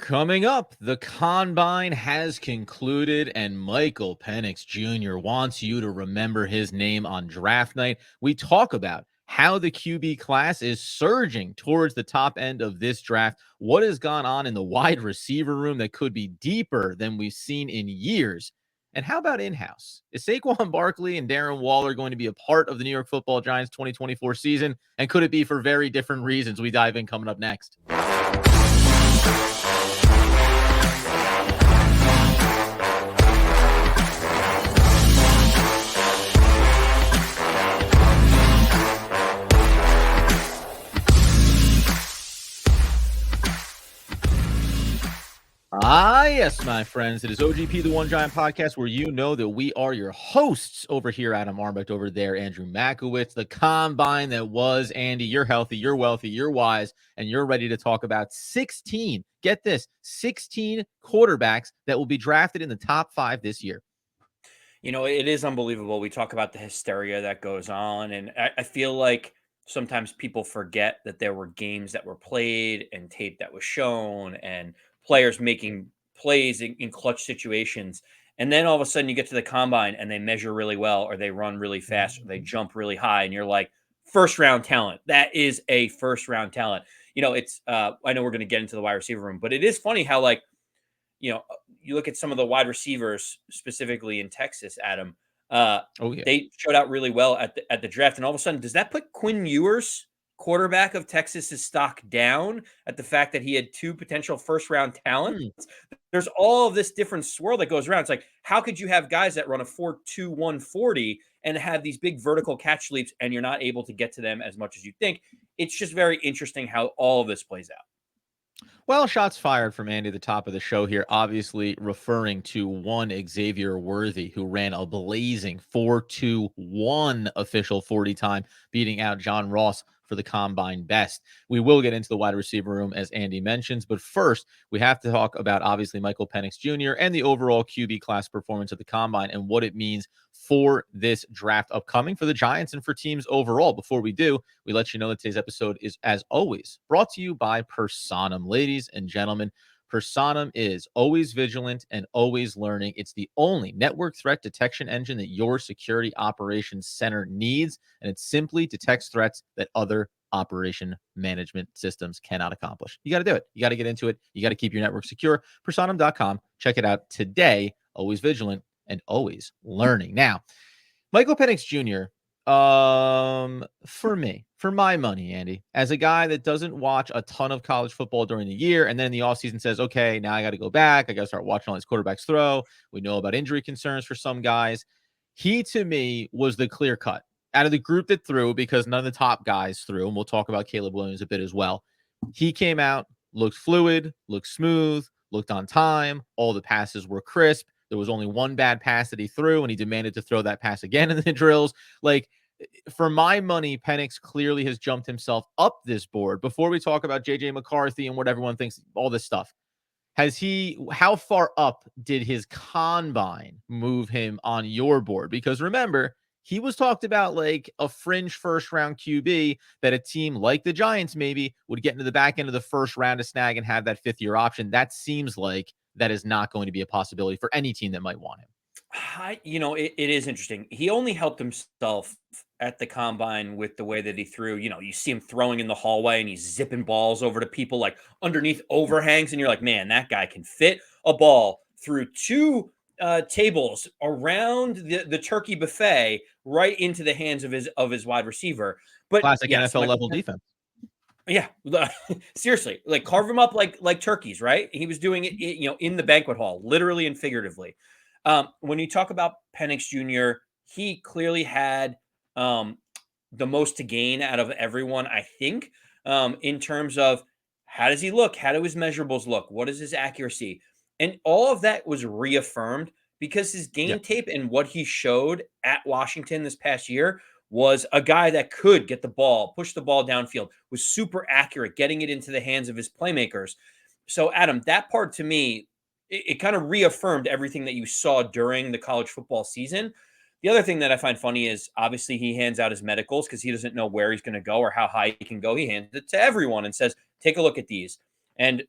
Coming up, the combine has concluded, and Michael Penix Jr. wants you to remember his name on draft night. We talk about how the QB class is surging towards the top end of this draft, what has gone on in the wide receiver room that could be deeper than we've seen in years. And how about in-house? Is Saquon Barkley and Darren Waller going to be a part of the New York Football Giants 2024 season? And could it be for very different reasons? We dive in coming up next. Yes, my friends. It is OGP, the One Giant Podcast, where you know that we are your hosts. Over here, Adam Armbrecht. Over there, Andrew Makowitz. The combine that was, Andy, you're healthy, you're wealthy, you're wise, and you're ready to talk about 16, get this, 16 quarterbacks that will be drafted in the top 5 this year. You know, it is unbelievable. We talk about the hysteria that goes on, and I feel like sometimes people forget that there were games that were played and tape that was shown and players making plays in clutch situations. And then all of a sudden you get to the combine and they measure really well, or they run really fast, or they jump really high, and you're like, first round talent. That is a first round talent. You know, it's I know we're going to get into the wide receiver room, but it is funny how, like, you look at some of the wide receivers, specifically in Texas, Adam. They showed out really well at the draft, and all of a sudden, does that put Quinn Ewers, quarterback of Texas's, stock down at the fact that he had 2 potential first round talents? There's all of this different swirl that goes around. It's like, how could you have guys that run a 4.2 140 and have these big vertical catch leaps, and you're not able to get to them as much as you think? It's just very interesting how all of this plays out. Well, shots fired from Andy at the top of the show here, obviously referring to one Xavier Worthy, who ran a blazing 4.21 official 40 time, beating out John Ross for the combine best. We will get into the wide receiver room, as Andy mentions, but first we have to talk about, obviously, Michael Penix Jr. and the overall QB class performance at the combine and what it means for this draft upcoming for the Giants and for teams overall. Before we do, we let you know that today's episode is, as always, brought to you by Personam. Ladies and gentlemen, Personam is always vigilant and always learning. It's the only network threat detection engine that your security operations center needs, and it simply detects threats that other operation management systems cannot accomplish. You got to do it. You got to get into it. You got to keep your network secure. Personam.com. Check it out today. Always vigilant and always learning. Now, Michael Penix Jr., for my money, Andy, as a guy that doesn't watch a ton of college football during the year, and then in the offseason says, okay, now I got to go back. I got to start watching all these quarterbacks throw. We know about injury concerns for some guys. He, to me, was the clear cut out of the group that threw, because none of the top guys threw, and we'll talk about Caleb Williams a bit as well. He came out, looked fluid, looked smooth, looked on time. All the passes were crisp. There was only one bad pass that he threw, and he demanded to throw that pass again in the drills. Like, for my money, Penix clearly has jumped himself up this board. Before we talk about JJ McCarthy and what everyone thinks, all this stuff, how far up did his combine move him on your board? Because remember, he was talked about like a fringe first round QB that a team like the Giants maybe would get into the back end of the first round to snag and have that 5th-year option. That seems like that is not going to be a possibility for any team that might want him. It is interesting. He only helped himself at the combine with the way that he threw. You know, you see him throwing in the hallway and he's zipping balls over to people like underneath overhangs, and you're like, man, that guy can fit a ball through 2 tables around the turkey buffet right into the hands of his wide receiver. But classic NFL level defense. Yeah, seriously, like carve them up like turkeys, right? He was doing it, in the banquet hall, literally and figuratively. When you talk about Penix Jr., he clearly had the most to gain out of everyone, I think, in terms of how does he look? How do his measurables look? What is his accuracy? And all of that was reaffirmed because his game tape and what he showed at Washington this past year was a guy that could get the ball, push the ball downfield, was super accurate, getting it into the hands of his playmakers. So, Adam, that part to me, it kind of reaffirmed everything that you saw during the college football season. The other thing that I find funny is obviously he hands out his medicals because he doesn't know where he's going to go or how high he can go. He hands it to everyone and says, take a look at these. And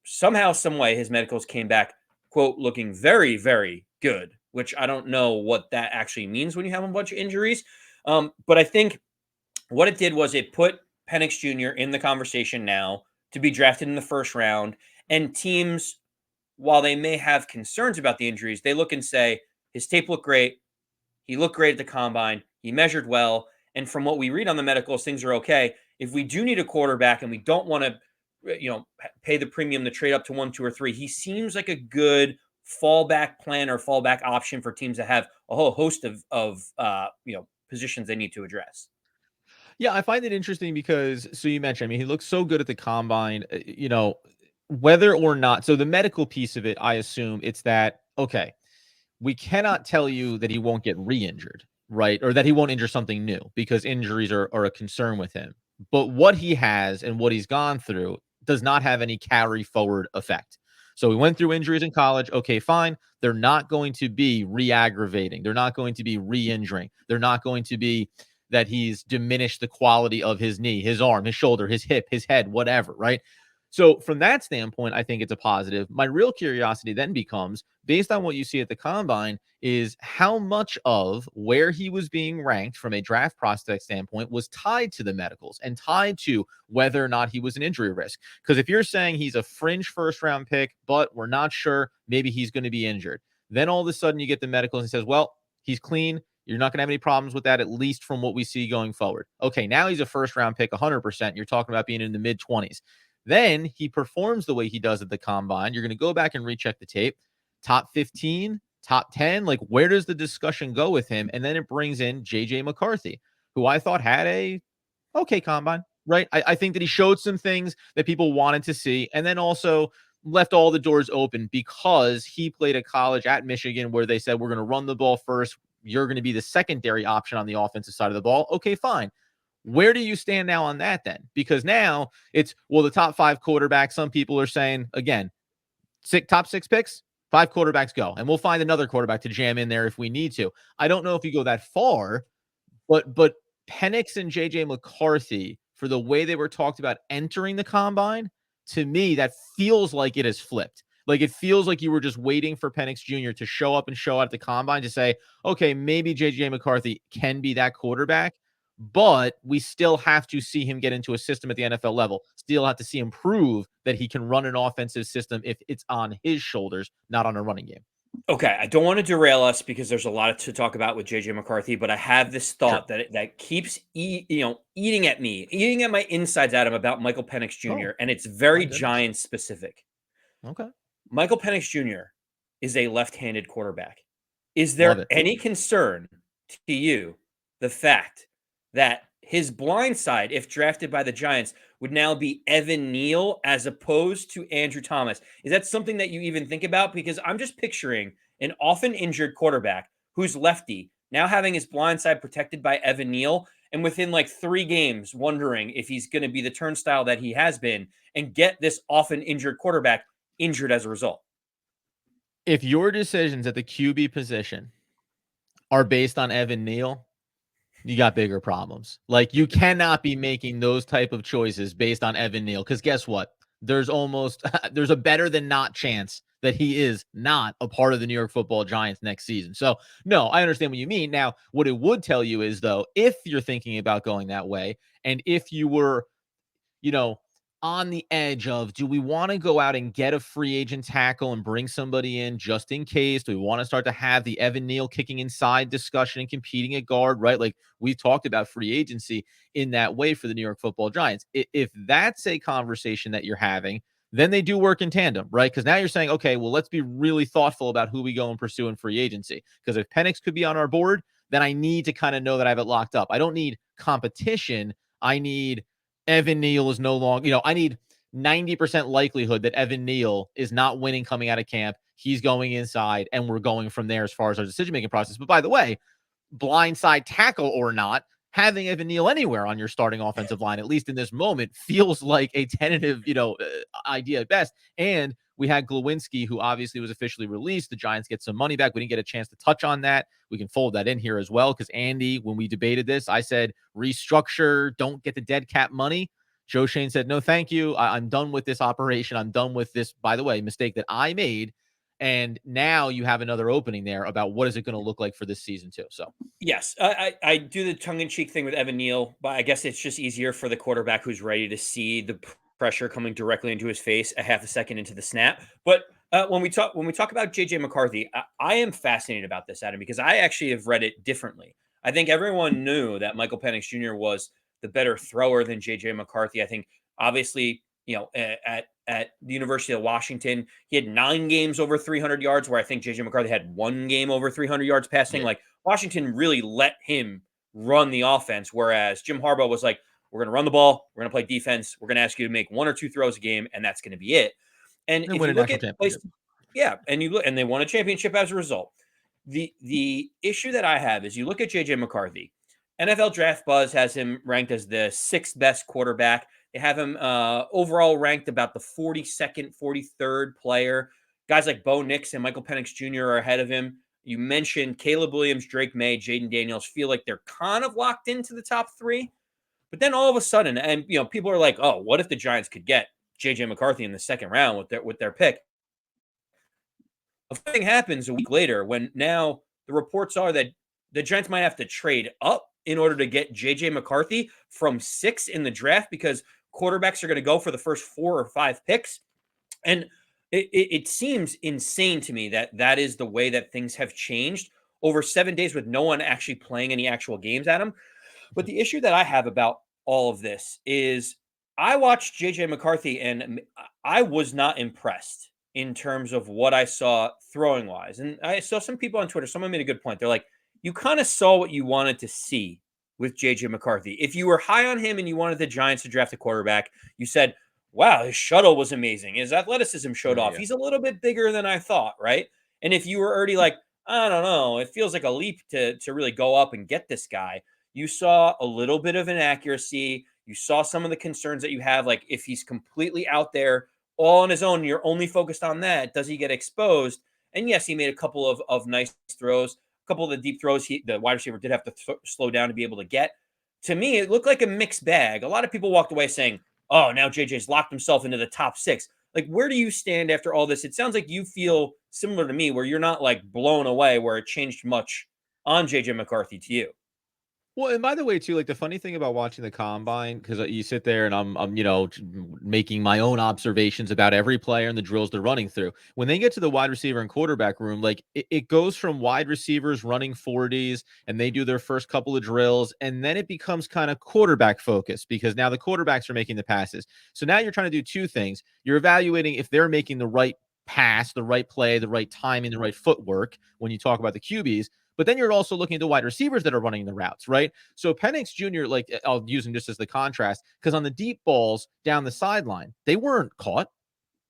somehow, some way, his medicals came back, quote, looking very, very good, which I don't know what that actually means when you have a bunch of injuries. But I think what it did was it put Penix Jr. in the conversation now to be drafted in the first round. And teams, while they may have concerns about the injuries, they look and say, his tape looked great. He looked great at the combine. He measured well. And from what we read on the medicals, things are okay. If we do need a quarterback and we don't want to, pay the premium to trade up to 1, 2, or 3, he seems like a good fallback plan or fallback option for teams that have a whole host of positions they need to address. Yeah, I find it interesting because so you mentioned, I mean, he looks so good at the combine, whether or not. So the medical piece of it, I assume it's that, okay, we cannot tell you that he won't get re-injured, right? Or that he won't injure something new because injuries are a concern with him. But what he has and what he's gone through does not have any carry forward effect. So we went through injuries in college. Okay, fine. They're not going to be re-aggravating. They're not going to be re-injuring. They're not going to be that he's diminished the quality of his knee, his arm, his shoulder, his hip, his head, whatever, right? So from that standpoint, I think it's a positive. My real curiosity then becomes, based on what you see at the combine, is how much of where he was being ranked from a draft prospect standpoint was tied to the medicals and tied to whether or not he was an injury risk. Because if you're saying he's a fringe first round pick, but we're not sure, maybe he's going to be injured, then all of a sudden you get the medicals and says, well, he's clean. You're not going to have any problems with that, at least from what we see going forward. Okay, now he's a first round pick 100%. You're talking about being in the mid 20s. Then he performs the way he does at the combine. You're going to go back and recheck the tape. Top 15, top 10. Like, where does the discussion go with him? And then it brings in JJ McCarthy, who I thought had a okay combine, right? I think that he showed some things that people wanted to see. And then also left all the doors open because he played at college at Michigan where they said, we're going to run the ball first. You're going to be the secondary option on the offensive side of the ball. Okay, fine. Where do you stand now on that then? Because now it's, well, the top 5 quarterbacks, some people are saying, again, top 6 picks, 5 quarterbacks go. And we'll find another quarterback to jam in there if we need to. I don't know if you go that far, but Penix and JJ McCarthy, for the way they were talked about entering the combine, to me, that feels like it has flipped. Like, it feels like you were just waiting for Penix Jr. to show up and show out at the combine to say, okay, maybe JJ McCarthy can be that quarterback, but we still have to see him get into a system at the NFL level. Still have to see him prove that he can run an offensive system if it's on his shoulders, not on a running game. Okay, I don't want to derail us because there's a lot to talk about with JJ McCarthy, but I have this Sure. thought that keeps eating at me, eating at my insides, Adam, about Michael Penix Oh, Jr. And it's very my goodness. Giants specific. Okay. Michael Penix Jr. is a left-handed quarterback. Is Love there it. any concern to you the fact that his blind side, if drafted by the Giants, would now be Evan Neal as opposed to Andrew Thomas? Is that something that you even think about? Because I'm just picturing an often injured quarterback who's lefty now having his blind side protected by Evan Neal, and within like 3 games wondering if he's going to be the turnstile that he has been and get this often injured quarterback injured as a result. If your decisions at the QB position are based on Evan Neal, you got bigger problems. Like, you cannot be making those type of choices based on Evan Neal, because guess what? There's almost there's a better than not chance that he is not a part of the New York Football Giants next season. So, no, I understand what you mean. Now, what it would tell you is, though, if you're thinking about going that way, and if you were, you know, on the edge of, do we want to go out and get a free agent tackle and bring somebody in just in case? Do we want to start to have the Evan Neal kicking inside discussion and competing at guard, right? Like, we've talked about free agency in that way for the New York Football Giants. If that's a conversation that you're having, then they do work in tandem, right? Because now you're saying, okay, well, let's be really thoughtful about who we go and pursue in free agency. Because if Penix could be on our board, then I need to kind of know that I have it locked up. I don't need competition. I need Evan Neal is no longer, I need 90% likelihood that Evan Neal is not winning coming out of camp. He's going inside, and we're going from there as far as our decision-making process. But by the way, blindside tackle or not, having Evan Neal anywhere on your starting offensive line, at least in this moment, feels like a tentative, idea at best. And we had Glowinski, who obviously was officially released. The Giants get some money back. We didn't get a chance to touch on that. We can fold that in here as well, because Andy, when we debated this, I said restructure, don't get the dead cap money. Joe Schoen said, no, thank you. I'm done with this operation. I'm done with this, by the way, mistake that I made. And now you have another opening there about what is it going to look like for this season too. So Yes, I do the tongue in cheek thing with Evan Neal, but I guess it's just easier for the quarterback who's ready to see the pressure coming directly into his face a half a second into the snap. But when we talk about JJ McCarthy, I am fascinated about this, Adam, because I actually have read it differently. I think everyone knew that Michael Penix Jr. was the better thrower than JJ McCarthy. I think obviously, at the University of Washington, he had 9 games over 300 yards, where I think JJ McCarthy had 1 game over 300 yards passing. yeah, Like, Washington really let him run the offense, whereas Jim Harbaugh was like, we're going to run the ball, we're going to play defense, we're going to ask you to make 1 or 2 throws a game, and that's going to be it. And and if win a you look national at championship. places, yeah, and you look, and they won a championship as a result. The issue that I have is you look at JJ McCarthy. NFL Draft Buzz has him ranked as the 6th best quarterback. They have him overall ranked about the 42nd, 43rd player. Guys like Bo Nix and Michael Penix Jr. are ahead of him. You mentioned Caleb Williams, Drake May, Jaden Daniels feel like they're kind of locked into the top 3. But then all of a sudden, and people are like, "Oh, what if the Giants could get JJ McCarthy in the second round with their pick?" A thing happens a week later when now the reports are that the Giants might have to trade up in order to get JJ McCarthy from 6 in the draft, because quarterbacks are going to go for the first 4 or 5 picks. And it seems insane to me that that is the way that things have changed over 7 days with no one actually playing any actual games at them. But the issue that I have about all of this is I watched JJ McCarthy and I was not impressed in terms of what I saw throwing wise. And I saw some people on Twitter, someone made a good point. They're like, you kind of saw what you wanted to see with JJ McCarthy. If you were high on him and you wanted the Giants to draft a quarterback, you said, wow, his shuttle was amazing. His athleticism showed off. Yeah. He's a little bit bigger than I thought, right? And if you were already like, I don't know, it feels like a leap to really go up and get this guy, you saw a little bit of inaccuracy. You saw some of the concerns that you have, like if he's completely out there all on his own, you're only focused on that. Does he get exposed? And yes, he made a couple of nice throws. A couple of the deep throws, the wide receiver did have to slow down to be able to get. To me, it looked like a mixed bag. A lot of people walked away saying, oh, now JJ's locked himself into the top 6. Like, where do you stand after all this? It sounds like you feel similar to me, where you're not like blown away, where it changed much on JJ McCarthy to you. Well, and by the way, too, like the funny thing about watching the combine, because you sit there and I'm making my own observations about every player and the drills they're running through. When they get to the wide receiver and quarterback room, like it goes from wide receivers running 40s and they do their first couple of drills, and then it becomes kind of quarterback focused because now the quarterbacks are making the passes. So now you're trying to do 2 things. You're evaluating if they're making the right pass, the right play, the right timing, the right footwork when you talk about the QBs. But then you're also looking at the wide receivers that are running the routes, right? So Penix Jr., like I'll use him just as the contrast, because on the deep balls down the sideline, they weren't caught,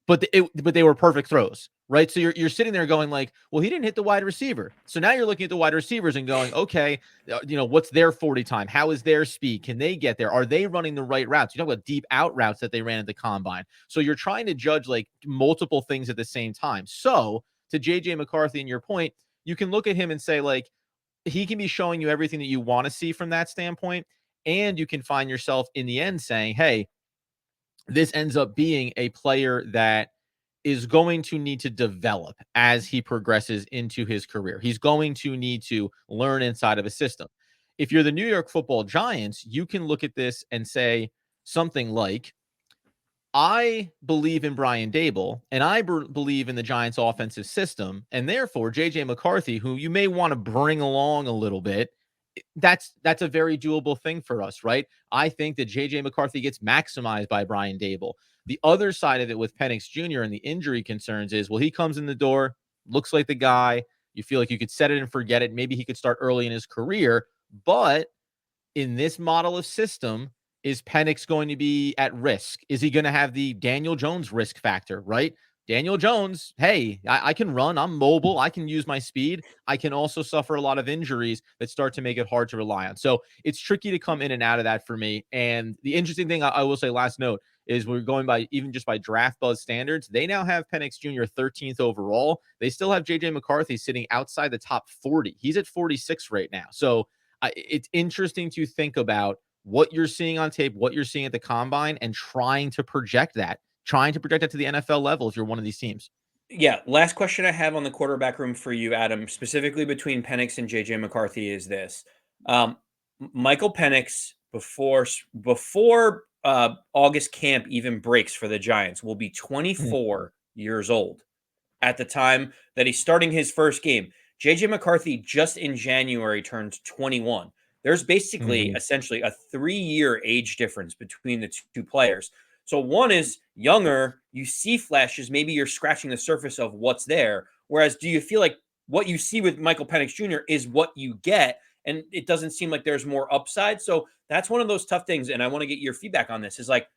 but they were perfect throws, right? So you're sitting there going like, well, he didn't hit the wide receiver. So now you're looking at the wide receivers and going, okay, what's their 40 time? How is their speed? Can they get there? Are they running the right routes? You talk about deep out routes that they ran at the combine. So you're trying to judge like multiple things at the same time. So to JJ McCarthy and your point, you can look at him and say like, he can be showing you everything that you want to see from that standpoint. And you can find yourself in the end saying, hey, this ends up being a player that is going to need to develop as he progresses into his career. He's going to need to learn inside of a system. If you're the New York Football Giants, you can look at this and say something like, I believe in Brian Dable, and I believe in the Giants' offensive system, and therefore JJ McCarthy, who you may want to bring along a little bit, that's a very doable thing for us, right? I think that JJ McCarthy gets maximized by Brian Dable. The other side of it with Penix Jr. and the injury concerns is, well, he comes in the door, looks like the guy. You feel like you could set it and forget it. Maybe he could start early in his career, but in this model of system, is Penix going to be at risk? Is he going to have the Daniel Jones risk factor, right? Daniel Jones, hey, I can run. I'm mobile. I can use my speed. I can also suffer a lot of injuries that start to make it hard to rely on. So it's tricky to come in and out of that for me. And the interesting thing I will say, last note, is we're going by even just by draft buzz standards. They now have Penix Jr. 13th overall. They still have JJ McCarthy sitting outside the top 40. He's at 46 right now. So it's interesting to think about what you're seeing on tape, what you're seeing at the combine, and trying to project that to the NFL level if you're one of these teams. Yeah, last question I have on the quarterback room for you, Adam, specifically between Penix and JJ McCarthy is this. Michael Penix before August camp even breaks for the Giants will be 24 years old at the time that he's starting his first game. JJ McCarthy just in January turned 21. There's basically essentially a 3-year age difference between the two players. So one is younger, you see flashes, maybe you're scratching the surface of what's there. Whereas do you feel like what you see with Michael Penix Jr. is what you get? And it doesn't seem like there's more upside. So that's one of those tough things. And I want to get your feedback on this is like,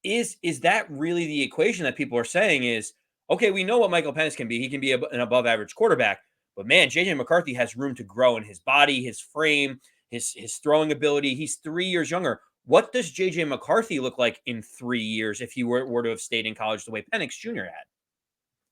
is that really the equation that people are saying is, okay, we know what Michael Penix can be. He can be an above average quarterback, but man, JJ McCarthy has room to grow in his body, his frame, his throwing ability. He's 3 years younger. What does JJ McCarthy look like in 3 years if he were to have stayed in college the way Penix Jr. had?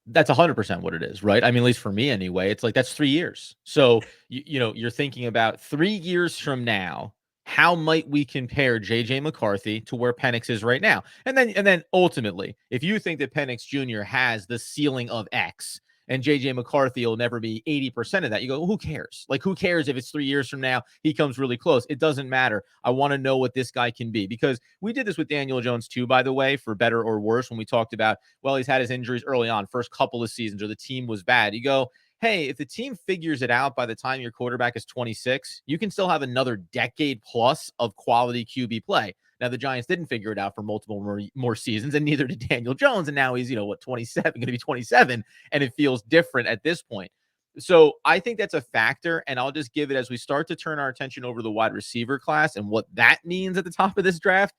That's 100% what it is, right? I mean, at least for me anyway, it's like that's 3 years. So, you're thinking about 3 years from now, how might we compare JJ McCarthy to where Penix is right now? And then ultimately, if you think that Penix Jr. has the ceiling of X and JJ McCarthy will never be 80% of that, you go, well, who cares? Like, who cares if it's 3 years from now he comes really close? It doesn't matter. I want to know what this guy can be, because we did this with Daniel Jones too, by the way, for better or worse, when we talked about, well, he's had his injuries early on, first couple of seasons, or the team was bad. You go, hey, if the team figures it out by the time your quarterback is 26, you can still have another decade plus of quality QB play. Now, the Giants didn't figure it out for multiple more seasons, and neither did Daniel Jones. And now he's, 27, going to be 27, and it feels different at this point. So I think that's a factor, and I'll just give it as we start to turn our attention over to the wide receiver class and what that means at the top of this draft.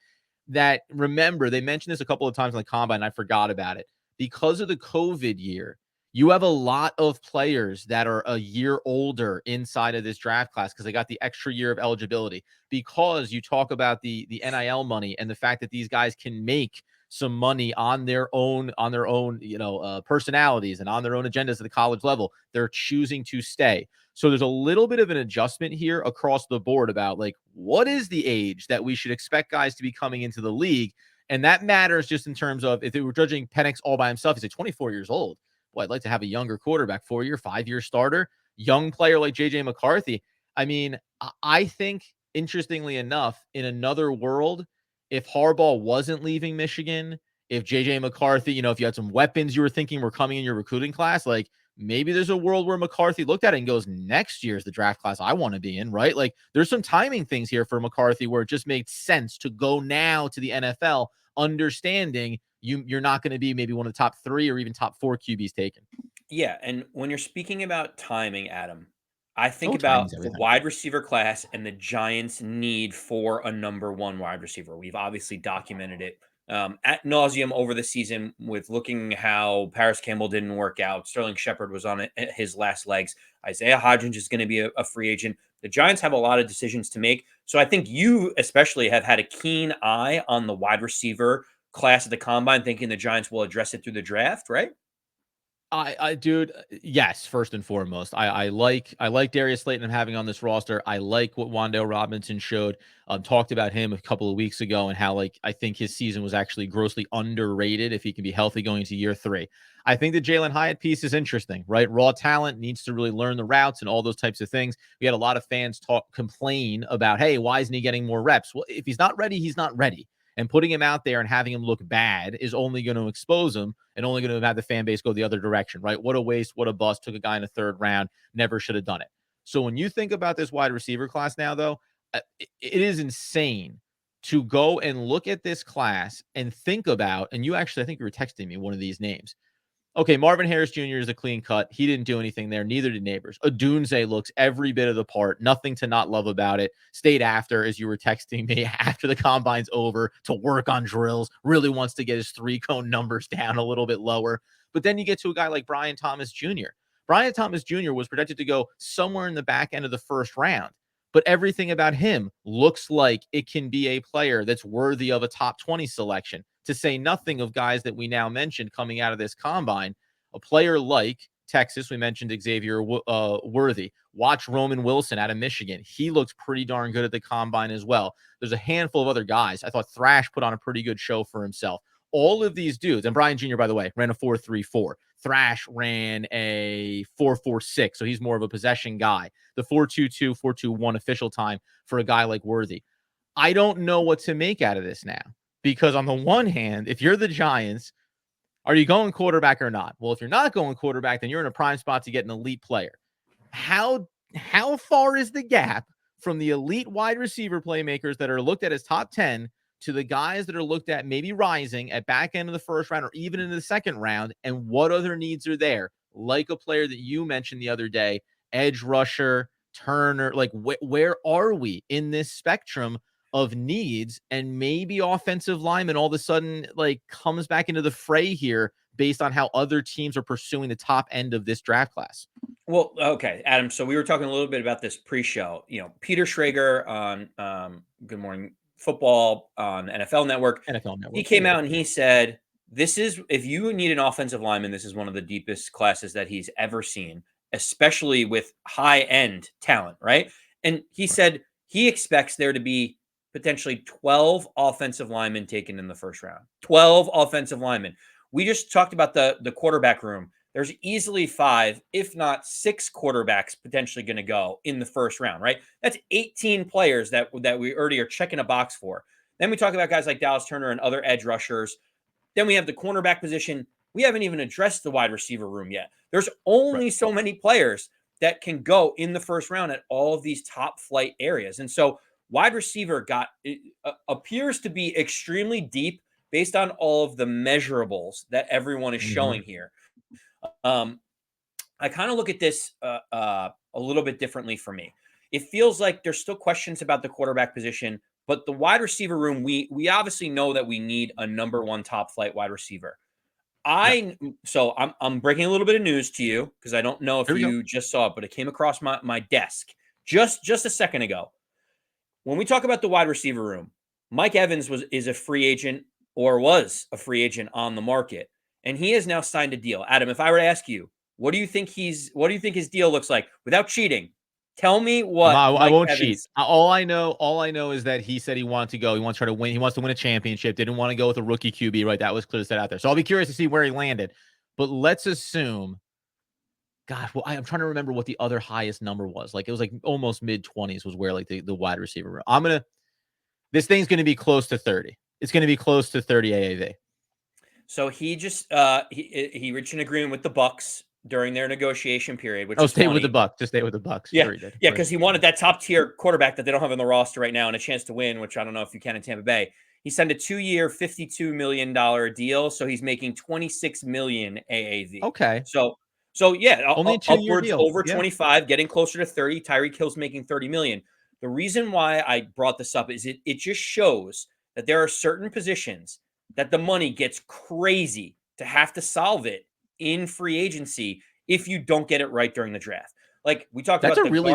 That, remember, they mentioned this a couple of times on the combine, and I forgot about it. Because of the COVID year, you have a lot of players that are a year older inside of this draft class because they got the extra year of eligibility. Because you talk about the NIL money and the fact that these guys can make some money on their own, personalities and on their own agendas at the college level, they're choosing to stay. So there's a little bit of an adjustment here across the board about, like, what is the age that we should expect guys to be coming into the league? And that matters just in terms of, if they were judging Penix all by himself, he's like 24 years old. Well, I'd like to have a younger quarterback, 4-year, 5-year starter, young player like JJ McCarthy. I mean, I think, interestingly enough, in another world, if Harbaugh wasn't leaving Michigan, if JJ McCarthy, if you had some weapons you were thinking were coming in your recruiting class, like, maybe there's a world where McCarthy looked at it and goes, next year's the draft class I want to be in, right? Like, there's some timing things here for McCarthy where it just made sense to go now to the NFL, understanding you're not going to be maybe one of the top 3 or even top 4 QBs taken. Yeah, and when you're speaking about timing, Adam, I think Oh, about timing's the everything. wide receiver class and the Giants' need for a number one wide receiver. We've obviously documented it at nauseum over the season with looking how Paris Campbell didn't work out. Sterling Shepard was on his last legs. Isaiah Hodgins is going to be a free agent. The Giants have a lot of decisions to make. So I think you especially have had a keen eye on the wide receiver class at the combine, thinking the Giants will address it through the draft, right? Dude, yes, first and foremost, I like Darius Slayton I'm having on this roster. I like what Wan'Dale Robinson showed. Talked about him a couple of weeks ago and how, like, I think his season was actually grossly underrated if he can be healthy going into year 3. I think the Jalen Hyatt piece is interesting, right? Raw talent, needs to really learn the routes and all those types of things. We had a lot of fans complain about, hey, why isn't he getting more reps? Well, if he's not ready, he's not ready. And putting him out there and having him look bad is only going to expose him and only going to have the fan base go the other direction, right? What a waste, what a bust. Took a guy in the 3rd round, never should have done it. So when you think about this wide receiver class now, though, it is insane to go and look at this class and think about, and you actually, I think you were texting me one of these names. Okay, Marvin Harris Jr. is a clean cut. He didn't do anything there. Neither did Neighbors. Odunze looks every bit of the part. Nothing to not love about it. Stayed after, as you were texting me, after the combine's over to work on drills. Really wants to get his 3-cone numbers down a little bit lower. But then you get to a guy like Brian Thomas Jr. Brian Thomas Jr. was projected to go somewhere in the back end of the 1st round. But everything about him looks like it can be a player that's worthy of a top 20 selection, to say nothing of guys that we now mentioned coming out of this combine. A player like Texas. We mentioned Xavier Worthy. Watch Roman Wilson out of Michigan. He looks pretty darn good at the combine as well. There's a handful of other guys. I thought Thrash put on a pretty good show for himself. All of these dudes, and Brian Jr., by the way, ran a 4.34. Thrash ran a 4.46, so he's more of a possession guy. The 4.22, 4.21 official time for a guy like Worthy. I don't know what to make out of this now, because on the one hand, if you're the Giants, are you going quarterback or not? Well, if you're not going quarterback, then you're in a prime spot to get an elite player. How far is the gap from the elite wide receiver playmakers that are looked at as top 10 to the guys that are looked at maybe rising at back end of the first round or even in the second round? And what other needs are there? Like a player that you mentioned the other day, edge rusher, Turner, like where are we in this spectrum of needs? And maybe offensive lineman all of a sudden like comes back into the fray here based on how other teams are pursuing the top end of this draft class. Well, okay, Adam. So we were talking a little bit about this pre-show. Peter Schrager on Good Morning Football on NFL Network. He came out and he said, "This is if you need an offensive lineman, this is one of the deepest classes that he's ever seen, especially with high-end talent." Right? And he said he expects there to be potentially 12 offensive linemen taken in the first round. 12 offensive linemen. We just talked about the quarterback room. There's easily 5, if not 6 quarterbacks potentially going to go in the first round, right? That's 18 players that we already are checking a box for. Then we talk about guys like Dallas Turner and other edge rushers. Then we have the cornerback position. We haven't even addressed the wide receiver room yet. There's only so many players that can go in the first round at all of these top flight areas. And so wide receiver appears to be extremely deep based on all of the measurables that everyone is showing here. I kind of look at this a little bit differently for me. It feels like there's still questions about the quarterback position, but the wide receiver room, we obviously know that we need a number 1 top flight wide receiver. So I'm breaking a little bit of news to you because I don't know if you just saw it, but it came across my desk just a second ago. When we talk about the wide receiver room, Mike Evans is a free agent or was a free agent on the market. And he has now signed a deal. Adam, if I were to ask you, what do you think his deal looks like without cheating? Tell me what. I won't cheat. All I know is that he said he wanted to go. He wants to try to win. He wants to win a championship. Didn't want to go with a rookie QB, right? That was clear set out there. So I'll be curious to see where he landed. But let's assume, gosh, well, I'm trying to remember what the other highest number was. Like it was like almost mid-20s was where like the wide receiver. This thing's going to be close to 30. It's going to be close to 30 AAV. So he just he reached an agreement with the Bucks during their negotiation period, which stay with the Bucks. Just stay with the Bucks. Yeah, sure he did. Yeah, because he wanted that top tier quarterback that they don't have on the roster right now and a chance to win, which I don't know if you can in Tampa Bay. He signed a 2-year, $52 million deal, so he's making $26 million AAV. Okay. So yeah, only a 2-year upwards deal. Over 25, getting closer to 30. Tyreek Hill's making $30 million. The reason why I brought this up is it just shows that there are certain positions that the money gets crazy to have to solve it in free agency if you don't get it right during the draft. Like we talked about, that's a really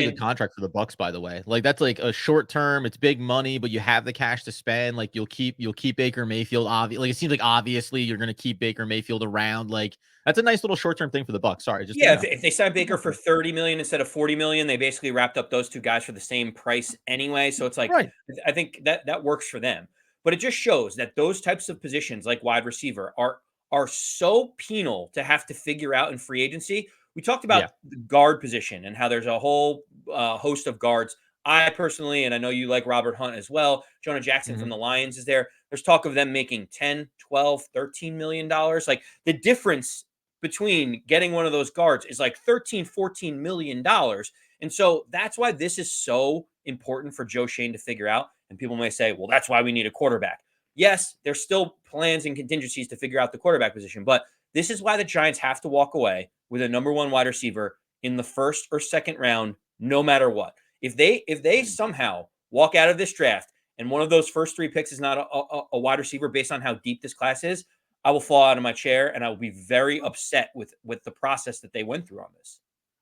good contract for the Bucks, by the way. Like that's like a short term, it's big money, but you have the cash to spend. Like you'll keep Baker Mayfield. Like it seems like obviously you're going to keep Baker Mayfield around. Like that's a nice little short term thing for the Bucks. Sorry, if they signed Baker for $30 million instead of $40 million, they basically wrapped up those 2 guys for the same price anyway. So it's like I think that works for them. But it just shows that those types of positions like wide receiver are so penal to have to figure out in free agency. We talked about the guard position and how there's a whole host of guards. I personally, and I know you like Robert Hunt as well, Jonah Jackson from the Lions is there. There's talk of them making 10, 12, $13 million. Like the difference between getting one of those guards is like 13, $14 million. And so that's why this is so important for Joe Schoen to figure out. And people may say, well, that's why we need a quarterback. Yes, there's still plans and contingencies to figure out the quarterback position, but this is why the Giants have to walk away with a number 1 wide receiver in the first or second round, no matter what. If they somehow walk out of this draft and one of those first 3 picks is not a wide receiver based on how deep this class is, I will fall out of my chair and I will be very upset with the process that they went through on this.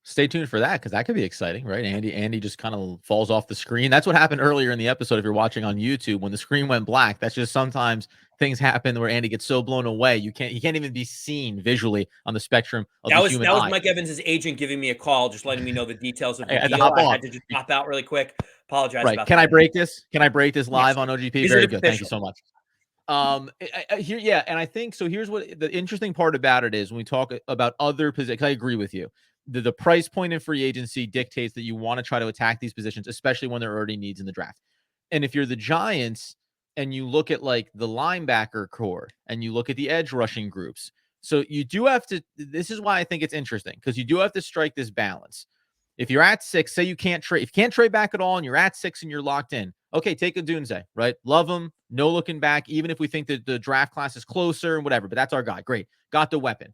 Stay tuned for that because that could be exciting, right? Andy just kind of falls off the screen. That's what happened earlier in the episode. If you're watching on YouTube, when the screen went black, that's just sometimes things happen where Andy gets so blown away he can't even be seen visually on the spectrum of the human That was eye. Mike Evans' agent giving me a call, just letting me know the details of I the had to deal. hop I on. had to just pop out really quick. Apologize Right? about Can that. I break this? Can I break this Yes. live on OGP? Is Very it good. Thank you official? so much. Here, yeah, and I think so. Here's what the interesting part about it is when we talk about other positions. I agree with you. The price point in free agency dictates that you want to try to attack these positions, especially when there are already needs in the draft. And if you're the Giants and you look at like the linebacker core and you look at the edge rushing groups, so you do have to. This is why I think it's interesting because you do have to strike this balance. If you're at 6, say you can't trade, if you can't trade back at all and you're at 6 and you're locked in, okay, take Odunze, right? Love him, no looking back, even if we think that the draft class is closer and whatever, but that's our guy. Great. Got the weapon.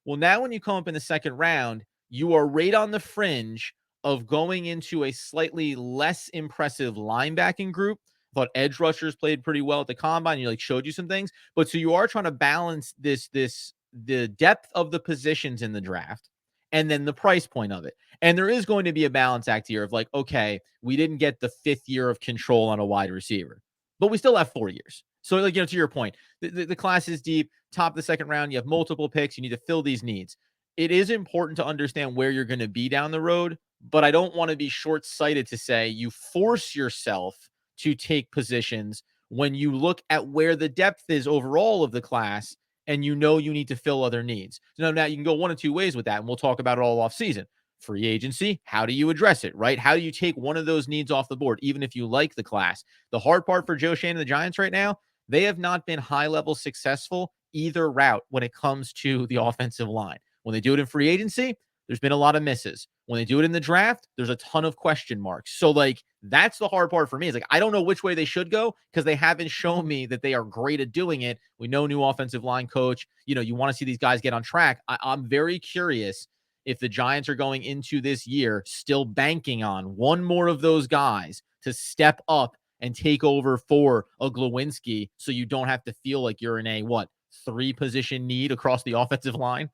Well, now when you come up in the second round, you are right on the fringe of going into a slightly less impressive linebacking group. I thought edge rushers played pretty well at the combine. You like showed you some things, but so you are trying to balance the depth of the positions in the draft and then the price point of it. And there is going to be a balance act here of like, okay, we didn't get the 5th year of control on a wide receiver, but we still have 4 years. So, like, to your point, the class is deep, top of the second round. You have multiple picks. You need to fill these needs. It is important to understand where you're going to be down the road, but I don't want to be short sighted to say you force yourself to take positions when you look at where the depth is overall of the class and you need to fill other needs. So now you can go one of two ways with that, and we'll talk about it all off season. Free agency, how do you address it, right? How do you take one of those needs off the board, even if you like the class? The hard part for Joe Schoen and the Giants right now, they have not been high-level successful either route when it comes to the offensive line. When they do it in free agency, there's been a lot of misses. When they do it in the draft, there's a ton of question marks. So, like, that's the hard part for me. Is like, I don't know which way they should go because they haven't shown me that they are great at doing it. We know new offensive line coach. You want to see these guys get on track. I'm very curious if the Giants are going into this year still banking on one more of those guys to step up and take over for a Glowinski so you don't have to feel like you're in a 3-position need across the offensive line.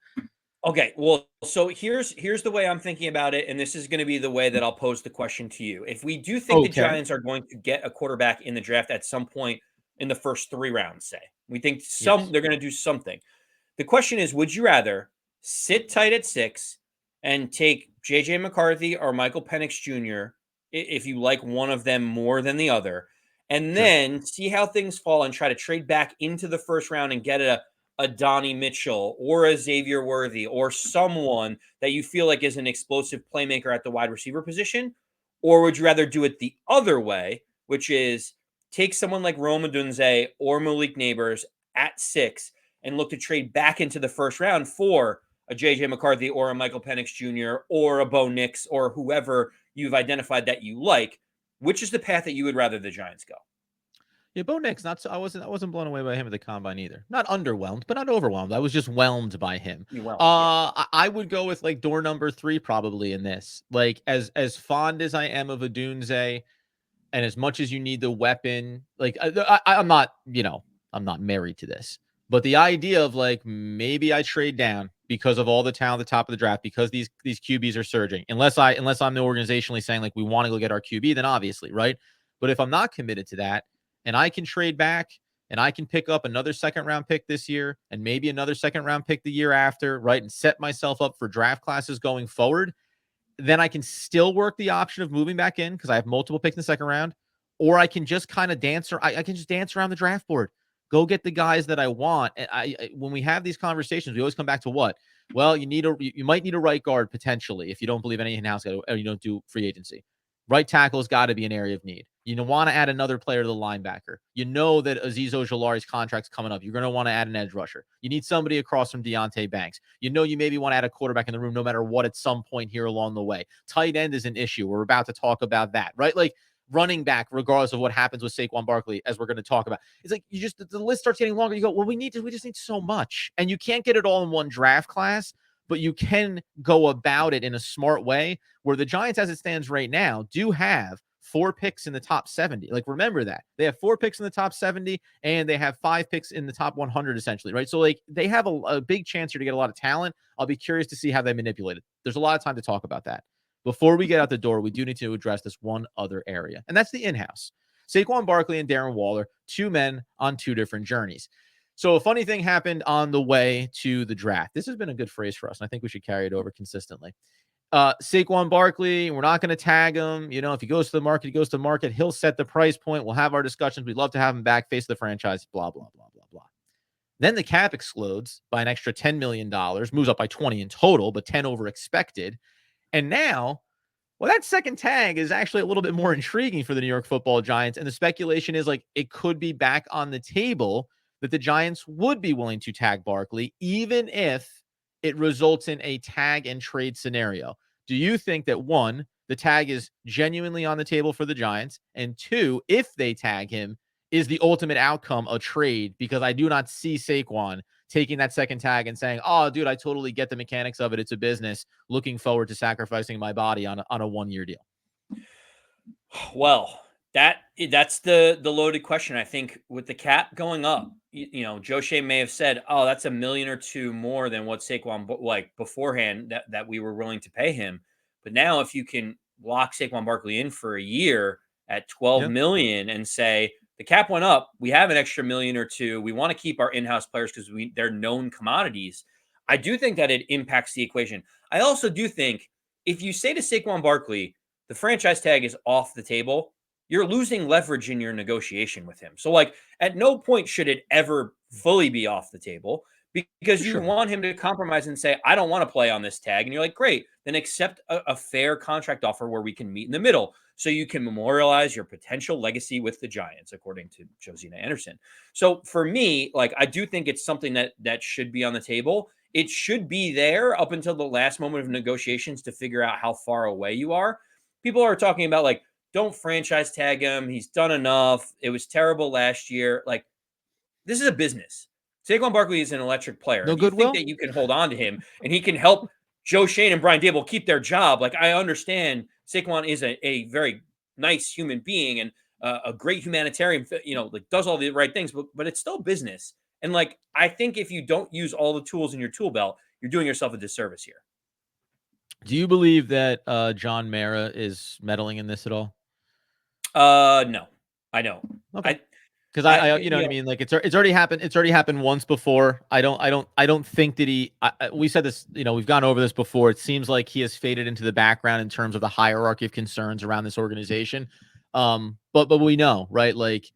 Okay, well, so here's the way I'm thinking about it, and this is going to be the way that I'll pose the question to you. If we do think the Okay. Giants are going to get a quarterback in the draft at some point in the first 3 rounds, say, we think Yes. they're going to do something. The question is, would you rather sit tight at 6 and take JJ McCarthy or Michael Penix Jr. If you like one of them more than the other, and Sure. then see how things fall and try to trade back into the first round and get a Donnie Mitchell or a Xavier Worthy or someone that you feel like is an explosive playmaker at the wide receiver position? Or would you rather do it the other way, which is take someone like Rome Odunze or Malik Neighbors at 6 and look to trade back into the first round for a JJ McCarthy or a Michael Penix Jr. or a Bo Nix or whoever you've identified that you like? Which is the path that you would rather the Giants go? Yeah, Bo Nix, not so. I wasn't blown away by him at the combine either. Not underwhelmed, but not overwhelmed. I was just whelmed by him. Well, yeah. I would go with like door number 3 probably in this. Like as fond as I am of Odunze, and as much as you need the weapon, like I'm not, I'm not married to this, but the idea of like maybe I trade down because of all the talent at the top of the draft because these QBs are surging. Unless I'm the organizationally saying like we want to go get our QB, then obviously, right? But if I'm not committed to that, and I can trade back and I can pick up another second round pick this year and maybe another second round pick the year after, right? And set myself up for draft classes going forward, then I can still work the option of moving back in because I have multiple picks in the second round, or I can just kind of dance, or I can just dance around the draft board, go get the guys that I want. And when we have these conversations, we always come back to what? Well, you might need a right guard potentially if you don't believe any in-house guy or you don't do free agency. Right tackle has got to be an area of need. You want to add another player to the linebacker. You know that Azeez Ojulari's contract's coming up. You're going to want to add an edge rusher. You need somebody across from Deonte Banks. You maybe want to add a quarterback in the room no matter what at some point here along the way. Tight end is an issue. We're about to talk about that, right? Like running back, regardless of what happens with Saquon Barkley, as we're going to talk about. It's like the list starts getting longer. You go, well, we just need so much. And you can't get it all in one draft class, but you can go about it in a smart way where the Giants, as it stands right now, do have 4 picks in the top 70. Like, remember that. They have 4 picks in the top 70, and they have 5 picks in the top 100, essentially, right? So, like, they have a big chance here to get a lot of talent. I'll be curious to see how they manipulate it. There's a lot of time to talk about that. Before we get out the door, we do need to address this one other area, and that's the in-house. Saquon Barkley and Darren Waller, 2 men on 2 different journeys. So a funny thing happened on the way to the draft. This has been a good phrase for us, and I think we should carry it over consistently. Saquon Barkley, we're not going to tag him. You know, if he goes to the market, he goes to the market. He'll set the price point. We'll have our discussions. We'd love to have him back, face the franchise, blah, blah, blah, blah, blah. Then the cap explodes by an extra $10 million, moves up by 20 in total, but 10 over expected. And now, well, that second tag is actually a little bit more intriguing for the New York Football Giants. And the speculation is like it could be back on the table that the Giants would be willing to tag Barkley, even if it results in a tag and trade scenario. Do you think that, one, the tag is genuinely on the table for the Giants, and 2, if they tag him, is the ultimate outcome a trade? Because I do not see Saquon taking that second tag and saying, oh, dude, I totally get the mechanics of it. It's a business. Looking forward to sacrificing my body on a 1-year deal. Well, that's the loaded question. I think with the cap going up, you know, Joe Schoen may have said, "Oh, that's $1 million or 2 more than what Saquon like beforehand that we were willing to pay him." But now, if you can lock Saquon Barkley in for a year at 12 million and say the cap went up, we have an extra $1 million or 2. We want to keep our in-house players because they're known commodities. I do think that it impacts the equation. I also do think if you say to Saquon Barkley, the franchise tag is off the table, you're losing leverage in your negotiation with him. So, like, at no point should it ever fully be off the table because you want him to compromise and say, I don't want to play on this tag. And you're like, great, then accept a fair contract offer where we can meet in the middle so you can memorialize your potential legacy with the Giants, according to Josina Anderson. So for me, like, I do think it's something that should be on the table. It should be there up until the last moment of negotiations to figure out how far away you are. People are talking about, like, don't franchise tag him. He's done enough. It was terrible last year. Like, this is a business. Saquon Barkley is an electric player. No and you goodwill? think that you can hold on to him and he can help Joe Schoen and Brian Daboll keep their job. Like, I understand Saquon is a very nice human being and a great humanitarian, you know, like does all the right things, but it's still business. And, like, I think if you don't use all the tools in your tool belt, you're doing yourself a disservice here. Do you believe that John Mara is meddling in this at all? No, I don't. Okay. Because I you know what I mean? Like, it's already happened. It's already happened once before. I don't think that we said this, you know, we've gone over this before. It seems like he has faded into the background in terms of the hierarchy of concerns around this organization. But we know, right? Like,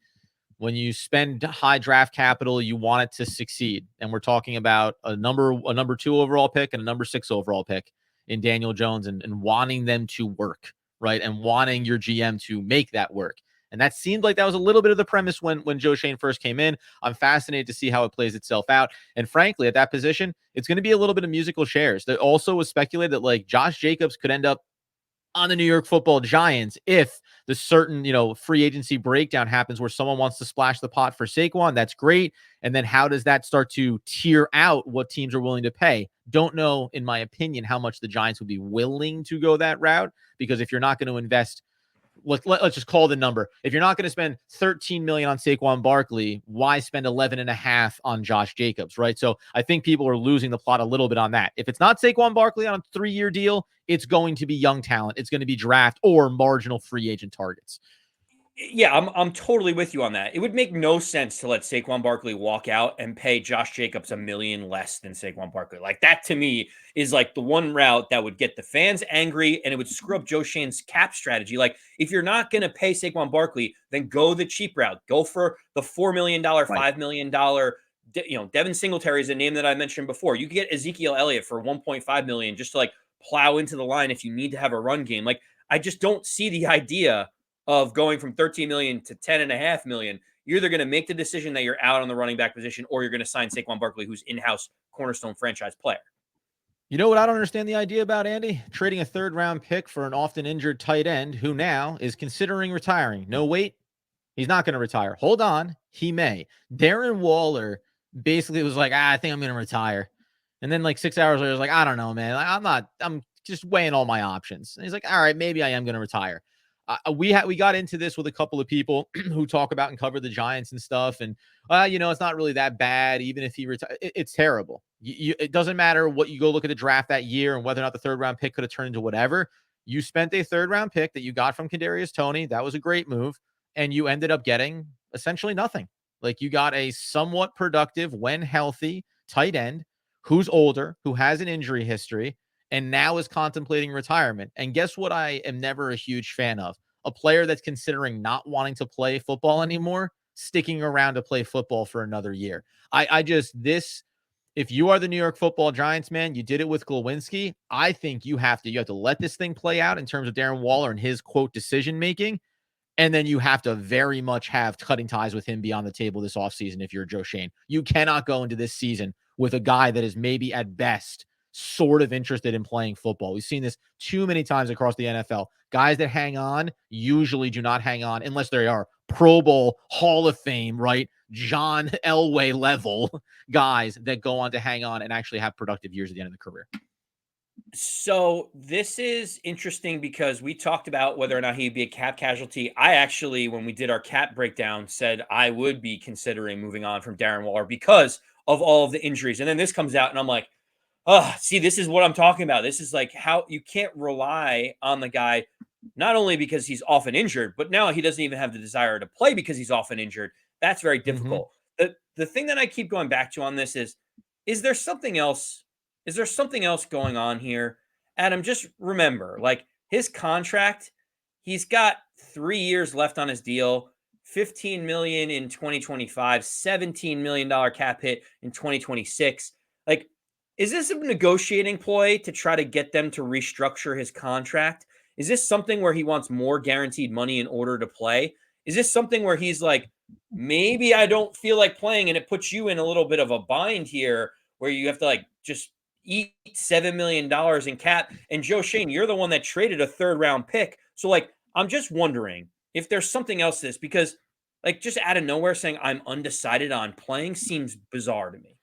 when you spend high draft capital, you want it to succeed. And we're talking about a number 2 overall pick and a number 6 overall pick in Daniel Jones and wanting them to work, right? And wanting your GM to make that work. And that seemed like that was a little bit of the premise when Joe Schoen first came in. I'm fascinated to see how it plays itself out. And frankly, at that position, it's going to be a little bit of musical chairs. There also was speculated that, like, Josh Jacobs could end up on the New York Football Giants if the certain, you know, free agency breakdown happens where someone wants to splash the pot for Saquon. That's great. And then how does that start to tier out what teams are willing to pay? Don't know, in my opinion, how much the Giants would be willing to go that route, because if you're not going to invest, let's just call the number. If you're not going to spend $13 million on Saquon Barkley, why spend 11.5 on Josh Jacobs, right? So I think people are losing the plot a little bit on that. If it's not Saquon Barkley on a 3-year deal, it's going to be young talent. It's going to be draft or marginal free agent targets. Yeah, I'm totally with you on that. It would make no sense to let Saquon Barkley walk out and pay Josh Jacobs $1 million less than Saquon Barkley. Like, that to me is like the one route that would get the fans angry and it would screw up Joe Schoen's cap strategy. Like, if you're not going to pay Saquon Barkley, then go the cheap route. Go for the $4 million, $5 million. You know, Devin Singletary is a name that I mentioned before. You could get Ezekiel Elliott for $1.5 million just to, like, plow into the line if you need to have a run game. Like, I just don't see the idea of going from 13 million to 10.5 million. You're either going to make the decision that you're out on the running back position, or you're going to sign Saquon Barkley, who's in-house cornerstone franchise player. You know what I don't understand the idea about, Andy? Trading a 3rd-round pick for an often injured tight end who now is considering retiring. No, wait, he's not going to retire. Hold on, he may. Darren Waller basically was like, I think I'm going to retire. And then, like, 6 hours later, I was like, I don't know, man. I'm just weighing all my options. And he's like, all right, maybe I am going to retire. we got into this with a couple of people who talk about and cover the Giants and stuff, and it's not really that bad. Even if he retires, it's terrible. It doesn't matter what you go look at the draft that year and whether or not the third round pick could have turned into whatever. You spent a third round pick that you got from Kadarius Toney. That was a great move, and you ended up getting essentially nothing. Like, you got a somewhat productive, when healthy, tight end who's older, who has an injury history, and now is contemplating retirement. And guess what I am never a huge fan of? A player that's considering not wanting to play football anymore, sticking around to play football for another year. If you are the New York Football Giants, man, you did it with Glowinski. I think you have to let this thing play out in terms of Darren Waller and his, quote, decision making. And then you have to very much have cutting ties with him beyond the table this offseason if you're Joe Schoen. You cannot go into this season with a guy that is maybe at best sort of interested in playing football. We've seen this too many times across the NFL. Guys that hang on usually do not hang on unless they are Pro Bowl, Hall of Fame, right? John Elway level guys that go on to hang on and actually have productive years at the end of the career. So this is interesting because we talked about whether or not he'd be a cap casualty. I actually, when we did our cap breakdown, said I would be considering moving on from Darren Waller because of all of the injuries. And then this comes out and I'm like, oh, see, this is what I'm talking about. This is like how you can't rely on the guy, not only because he's often injured, but now he doesn't even have the desire to play because he's often injured. That's very difficult. The thing that I keep going back to on this is there something else? Is there something else going on here? Adam, just remember, like, his contract, he's got 3 years left on his deal, $15 million in 2025, $17 million cap hit in 2026. Like, is this a negotiating ploy to try to get them to restructure his contract? Is this something where he wants more guaranteed money in order to play? Is this something where he's like, maybe I don't feel like playing, and it puts you in a little bit of a bind here where you have to, like, just eat $7 million in cap? And Joe Schoen, you're the one that traded a third round pick. So, like, I'm just wondering if there's something else to this, because, like, just out of nowhere saying I'm undecided on playing seems bizarre to me.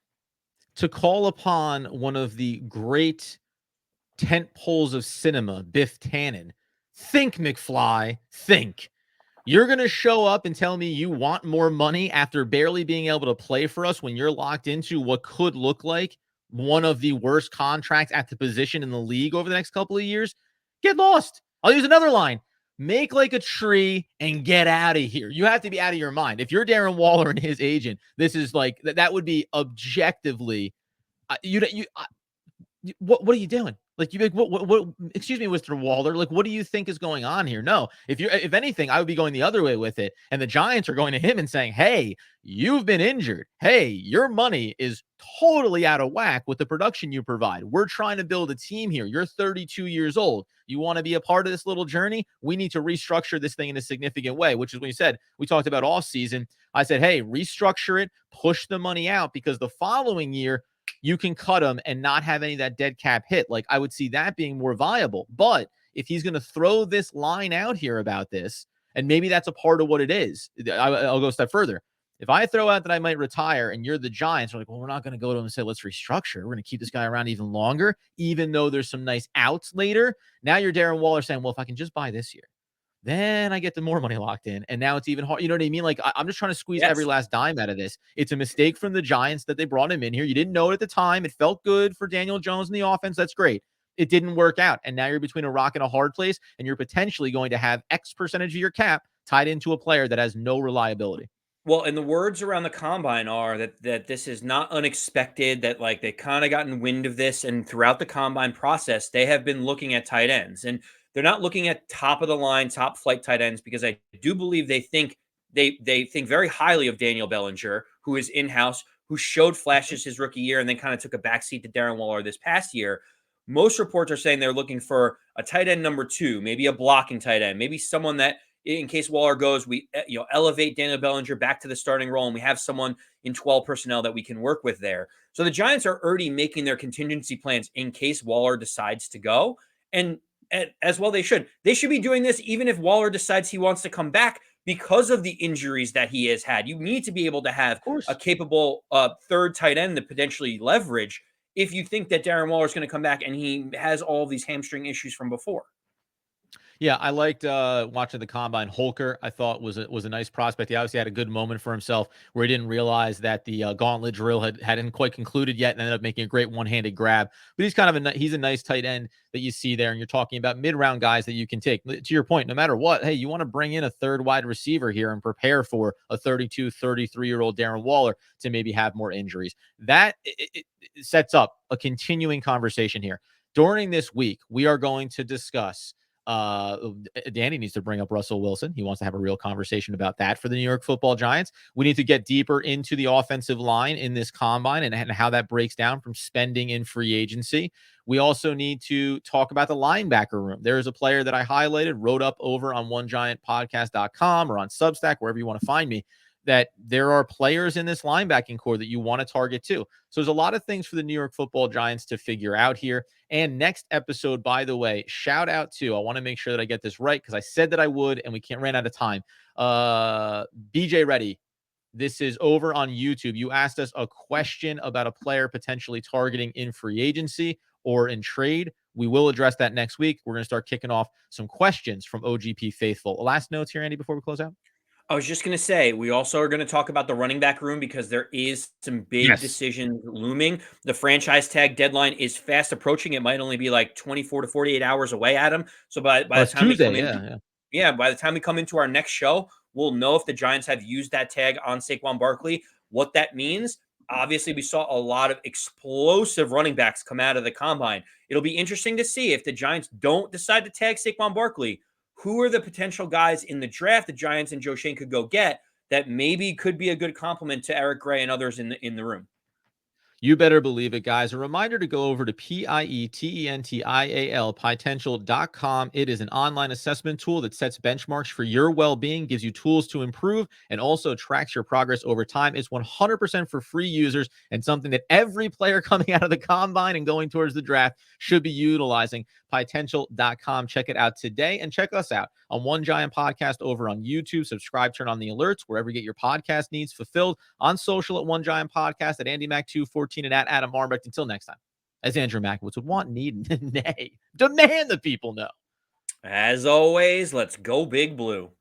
To call upon one of the great tent poles of cinema, Biff Tannen, think, McFly, think. You're going to show up and tell me you want more money after barely being able to play for us when you're locked into what could look like one of the worst contracts at the position in the league over the next couple of years? Get lost. I'll use another line. Make like a tree and get out of here. You have to be out of your mind. If you're Darren Waller and his agent, this is like, that would be objectively, what are you doing? Like, you like, what, excuse me, Mr. Waller, like, what do you think is going on here? No, if anything, I would be going the other way with it. And the Giants are going to him and saying, hey, you've been injured. Hey, your money is totally out of whack with the production you provide. We're trying to build a team here. You're 32 years old. You want to be a part of this little journey? We need to restructure this thing in a significant way, which is when you said, we talked about all season. I said, hey, restructure it, push the money out, because the following year, you can cut him and not have any of that dead cap hit. Like, I would see that being more viable. But if he's going to throw this line out here about this, and maybe that's a part of what it is, I'll go a step further. If I throw out that I might retire and you're the Giants, we're like, well, we're not going to go to him and say, let's restructure. We're going to keep this guy around even longer, even though there's some nice outs later. Now you're Darren Waller saying, well, if I can just buy this year, then I get the more money locked in. And now it's even hard. You know what I mean? Like, I'm just trying to squeeze every last dime out of this. It's a mistake from the Giants that they brought him in here. You didn't know it at the time. It felt good for Daniel Jones in the offense. That's great. It didn't work out. And now you're between a rock and a hard place, and you're potentially going to have X percentage of your cap tied into a player that has no reliability. Well, and the words around the combine are that this is not unexpected, that, like, they kind of gotten wind of this, and throughout the combine process, they have been looking at tight ends, and they're not looking at top of the line, top flight tight ends, because I do believe they think very highly of Daniel Bellinger, who is in-house, who showed flashes his rookie year and then kind of took a backseat to Darren Waller this past year. Most reports are saying they're looking for a tight end number 2, maybe a blocking tight end, maybe someone that, in case Waller goes, we elevate Daniel Bellinger back to the starting role, and we have someone in 12 personnel that we can work with there. So the Giants are already making their contingency plans in case Waller decides to go, and as well they should. They should be doing this even if Waller decides he wants to come back because of the injuries that he has had. You need to be able to have a capable third tight end to potentially leverage if you think that Darren Waller is going to come back and he has all these hamstring issues from before. Yeah, I liked watching the combine. Holker, I thought was a nice prospect. He obviously had a good moment for himself where he didn't realize that the gauntlet drill hadn't quite concluded yet, and ended up making a great one-handed grab. But he's kind of he's a nice tight end that you see there, and you're talking about mid-round guys that you can take. To your point, no matter what, hey, you want to bring in a third wide receiver here and prepare for a 32, 33-year-old Darren Waller to maybe have more injuries. That it sets up a continuing conversation here. During this week, we are going to discuss Danny needs to bring up Russell Wilson. He wants to have a real conversation about that for the New York Football Giants. We need to get deeper into the offensive line in this combine and how that breaks down from spending in free agency. We also need to talk about the linebacker room. There is a player that I highlighted, wrote up over on onegiantpodcast.com or on Substack, wherever you want to find me, that there are players in this linebacking core that you want to target too. So there's a lot of things for the New York Football Giants to figure out here. And next episode, by the way, shout out to, I want to make sure that I get this right because I said that I would and we can't ran out of time. BJ Reddy, this is over on YouTube. You asked us a question about a player potentially targeting in free agency or in trade. We will address that next week. We're going to start kicking off some questions from OGP Faithful. Last notes here, Andy, before we close out? I was just going to say, we also are going to talk about the running back room because there is some big Yes. decisions looming. The franchise tag deadline is fast approaching. It might only be like 24 to 48 hours away, Adam. So by Oh, the it's time we come Tuesday. in, Yeah. yeah, by the time we come into our next show, we'll know if the Giants have used that tag on Saquon Barkley, what that means. Obviously, we saw a lot of explosive running backs come out of the combine. It'll be interesting to see if the Giants don't decide to tag Saquon Barkley, who are the potential guys in the draft the Giants and Joe Schoen could go get that maybe could be a good compliment to Eric Gray and others in the room. You better believe it, guys. A reminder to go over to Pietential.com. It is an online assessment tool that sets benchmarks for your well-being, gives you tools to improve, and also tracks your progress over time. It's 100% for free users and something that every player coming out of the combine and going towards the draft should be utilizing. Pietential.com. Check it out today and check us out on One Giant Podcast over on YouTube. Subscribe, turn on the alerts wherever you get your podcast needs fulfilled. On social at One Giant Podcast, at Andy Mac 214 and at Adam Armbrecht. Until next time, as Andrew Makowitz would want, need, nay, demand the people know. As always, let's go Big Blue.